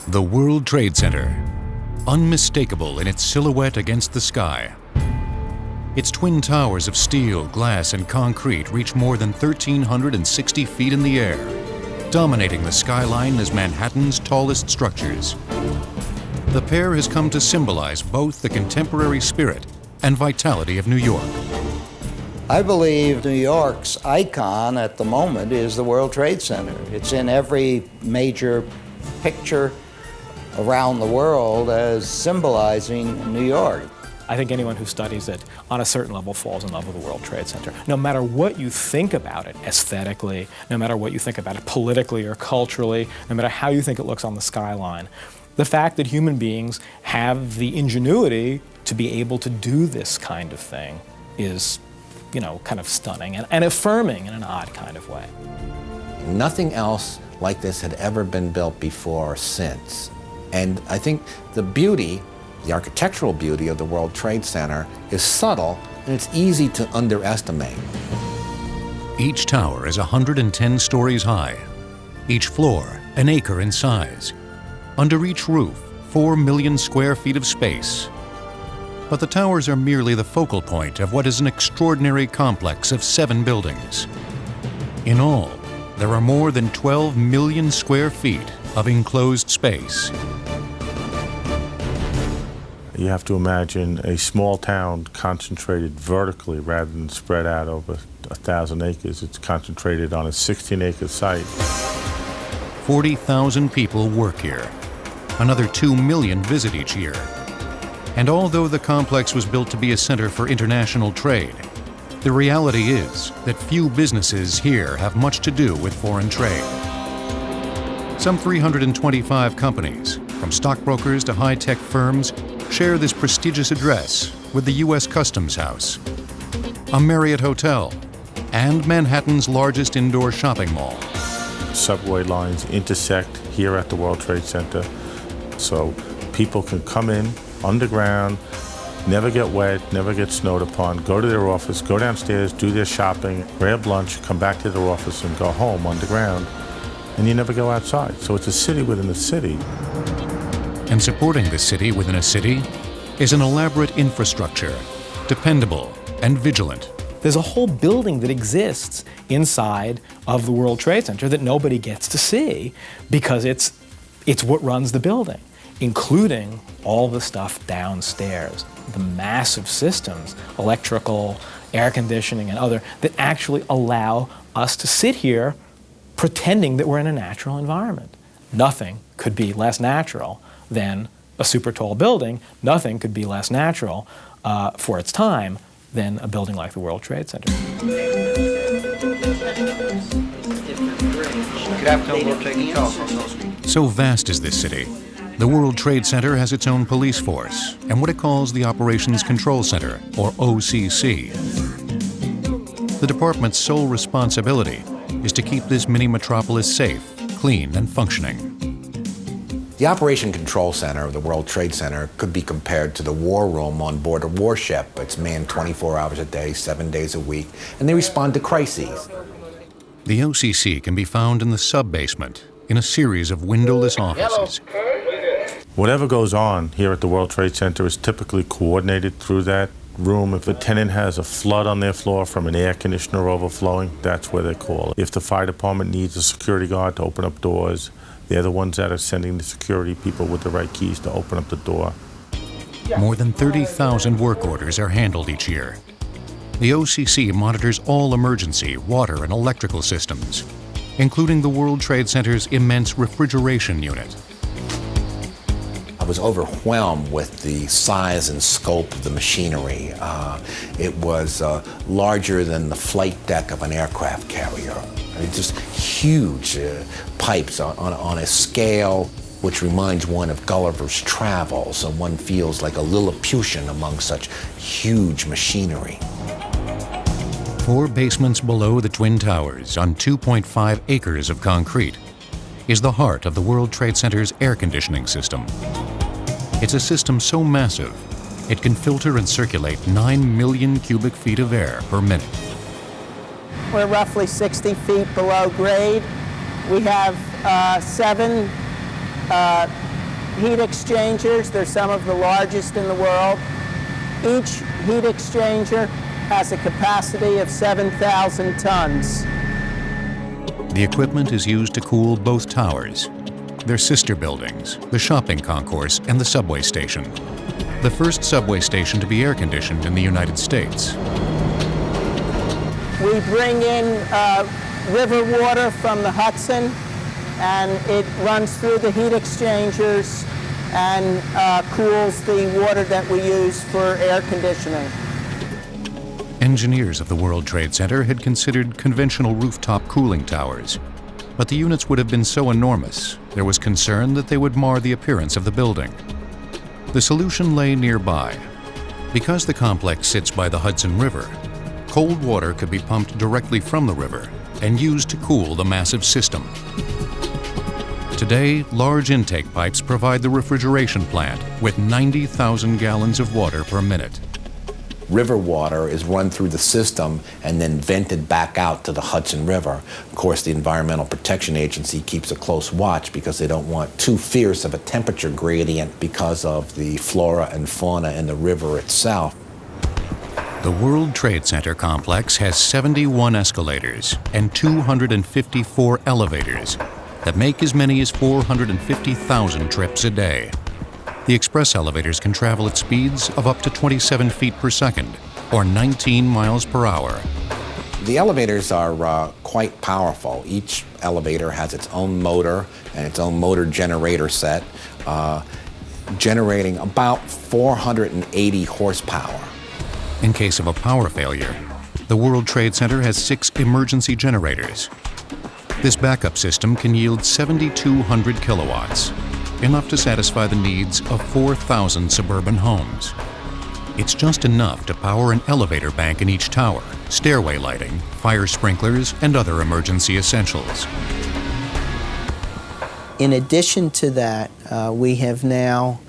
The World Trade Center, unmistakable in its silhouette against the sky. Its twin towers of steel, glass, and concrete reach more than 1,360 feet in the air, dominating the skyline as Manhattan's tallest structures. The pair has come to symbolize both the contemporary spirit and vitality of New York. I believe New York's icon at the moment is the World Trade Center. It's in every major picture around the world as symbolizing New York. I think anyone who studies it on a certain level falls in love with the World Trade Center. No matter what you think about it aesthetically, no matter what you think about it politically or culturally, no matter how you think it looks on the skyline, the fact that human beings have the ingenuity to be able to do this kind of thing is, kind of stunning and affirming in an odd kind of way. Nothing else like this had ever been built before or since. And I think the beauty, the architectural beauty of the World Trade Center is subtle and it's easy to underestimate. Each tower is 110 stories high, each floor an acre in size. Under each roof, 4 million square feet of space. But the towers are merely the focal point of what is an extraordinary complex of 7 buildings. In all, there are more than 12 million square feet of enclosed space. You have to imagine a small town concentrated vertically rather than spread out over 1,000 acres. It's concentrated on a 16-acre site. 40,000 people work here. Another 2 million visit each year. And although the complex was built to be a center for international trade, the reality is that few businesses here have much to do with foreign trade. Some 325 companies, from stockbrokers to high-tech firms, share this prestigious address with the U.S. Customs House, a Marriott hotel, and Manhattan's largest indoor shopping mall. Subway lines intersect here at the World Trade Center, so people can come in underground, never get wet, never get snowed upon, go to their office, go downstairs, do their shopping, grab lunch, come back to their office and go home underground, and you never go outside. So it's a city within a city. And supporting the city within a city is an elaborate infrastructure, dependable and vigilant. There's a whole building that exists inside of the World Trade Center that nobody gets to see because it's what runs the building, including all the stuff downstairs, the massive systems, electrical, air conditioning, and other, that actually allow us to sit here pretending that we're in a natural environment. Nothing could be less natural than a super tall building. Nothing could be less natural for its time than a building like the World Trade Center. So vast is this city. The World Trade Center has its own police force and what it calls the Operations Control Center, or OCC. The department's sole responsibility is to keep this mini metropolis safe, clean, and functioning. The Operation Control Center of the World Trade Center could be compared to the war room on board a warship. It's manned 24 hours a day, 7 days a week, and they respond to crises. The OCC can be found in the sub-basement in a series of windowless offices. Whatever goes on here at the World Trade Center is typically coordinated through that room. If a tenant has a flood on their floor from an air conditioner overflowing, that's where they call. If the fire department needs a security guard to open up doors, they're the ones that are sending the security people with the right keys to open up the door. More than 30,000 work orders are handled each year. The OCC monitors all emergency water and electrical systems, including the World Trade Center's immense refrigeration unit. I was overwhelmed with the size and scope of the machinery. It was larger than the flight deck of an aircraft carrier. I mean, just huge pipes on a scale which reminds one of Gulliver's Travels, so one feels like a Lilliputian among such huge machinery. 4 basements below the Twin Towers on 2.5 acres of concrete is the heart of the World Trade Center's air conditioning system. It's a system so massive, it can filter and circulate 9 million cubic feet of air per minute. We're roughly 60 feet below grade. We have 7 heat exchangers. They're some of the largest in the world. Each heat exchanger has a capacity of 7,000 tons. The equipment is used to cool both towers, their sister buildings, the shopping concourse, and the subway station. The first subway station to be air-conditioned in the United States. We bring in river water from the Hudson, and it runs through the heat exchangers and cools the water that we use for air conditioning. Engineers of the World Trade Center had considered conventional rooftop cooling towers, but the units would have been so enormous, there was concern that they would mar the appearance of the building. The solution lay nearby. Because the complex sits by the Hudson River, cold water could be pumped directly from the river and used to cool the massive system. Today, large intake pipes provide the refrigeration plant with 90,000 gallons of water per minute. River water is run through the system and then vented back out to the Hudson River. Of course, the Environmental Protection Agency keeps a close watch because they don't want too fierce of a temperature gradient because of the flora and fauna in the river itself. The World Trade Center complex has 71 escalators and 254 elevators that make as many as 450,000 trips a day. The express elevators can travel at speeds of up to 27 feet per second, or 19 miles per hour. The elevators are quite powerful. Each elevator has its own motor and its own motor generator set, generating about 480 horsepower. In case of a power failure, the World Trade Center has 6 emergency generators. This backup system can yield 7,200 kilowatts, enough to satisfy the needs of 4,000 suburban homes. It's just enough to power an elevator bank in each tower, stairway lighting, fire sprinklers, and other emergency essentials. In addition to that, we have now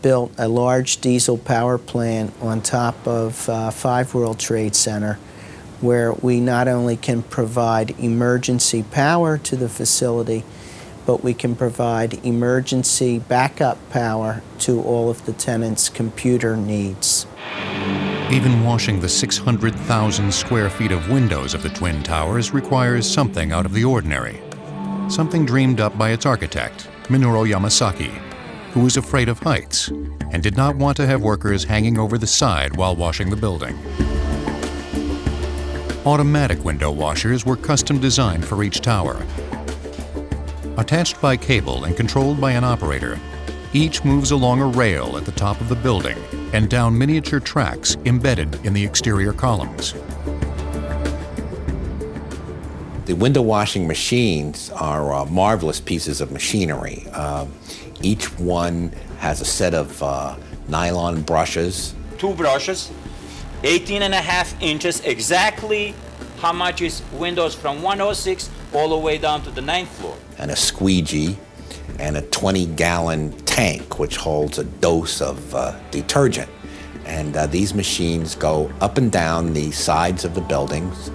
built a large diesel power plant on top of 5 World Trade Center, where we not only can provide emergency power to the facility, but we can provide emergency backup power to all of the tenants' computer needs. Even washing the 600,000 square feet of windows of the Twin Towers requires something out of the ordinary. Something dreamed up by its architect, Minoru Yamasaki, who was afraid of heights and did not want to have workers hanging over the side while washing the building. Automatic window washers were custom designed for each tower. Attached by cable and controlled by an operator, each moves along a rail at the top of the building and down miniature tracks embedded in the exterior columns. The window washing machines are marvelous pieces of machinery. Each one has a set of nylon brushes. 2 brushes, 18.5 inches, exactly how much is windows from 106 all the way down to the 9th floor. And a squeegee, and a 20-gallon tank, which holds a dose of detergent. And these machines go up and down the sides of the buildings,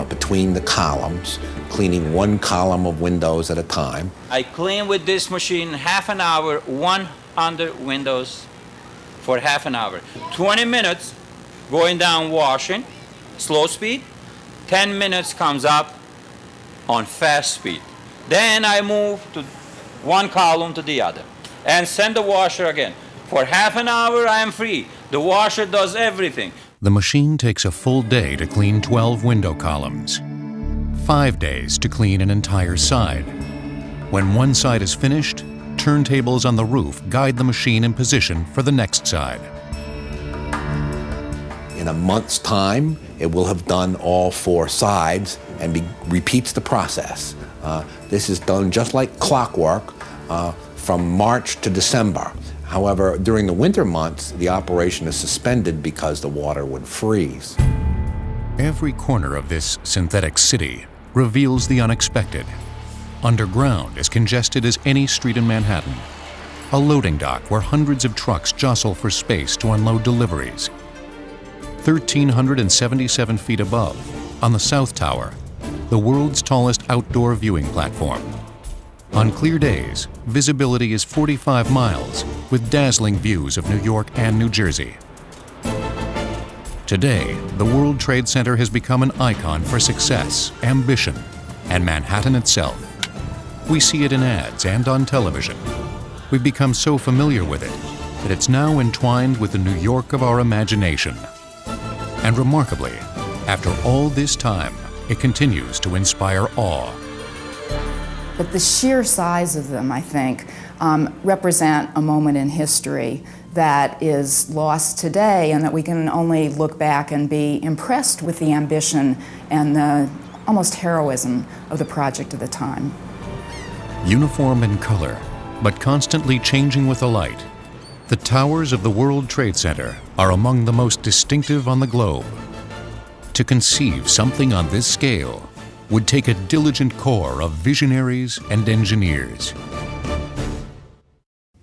between the columns, cleaning 1 column of windows at a time. I clean with this machine half an hour, 100 windows for half an hour. 20 minutes going down washing, slow speed. 10 minutes comes up on fast speed. Then I move to 1 column to the other and send the washer again. For half an hour I am free. The washer does everything. The machine takes a full day to clean 12 window columns, 5 days to clean an entire side. When one side is finished, turntables on the roof guide the machine in position for the next side. In a month's time, it will have done all 4 sides and repeats the process. This is done just like clockwork from March to December. However, during the winter months, the operation is suspended because the water would freeze. Every corner of this synthetic city reveals the unexpected. Underground, as congested as any street in Manhattan. A loading dock where hundreds of trucks jostle for space to unload deliveries. 1,377 feet above, on the South Tower, the world's tallest outdoor viewing platform. On clear days, visibility is 45 miles with dazzling views of New York and New Jersey. Today, the World Trade Center has become an icon for success, ambition, and Manhattan itself. We see it in ads and on television. We've become so familiar with it that it's now entwined with the New York of our imagination. And remarkably, after all this time, it continues to inspire awe. But the sheer size of them, I think, represent a moment in history that is lost today, and that we can only look back and be impressed with the ambition and the almost heroism of the project at the time. Uniform in color, but constantly changing with the light, the towers of the World Trade Center are among the most distinctive on the globe. To conceive something on this scale would take a diligent corps of visionaries and engineers.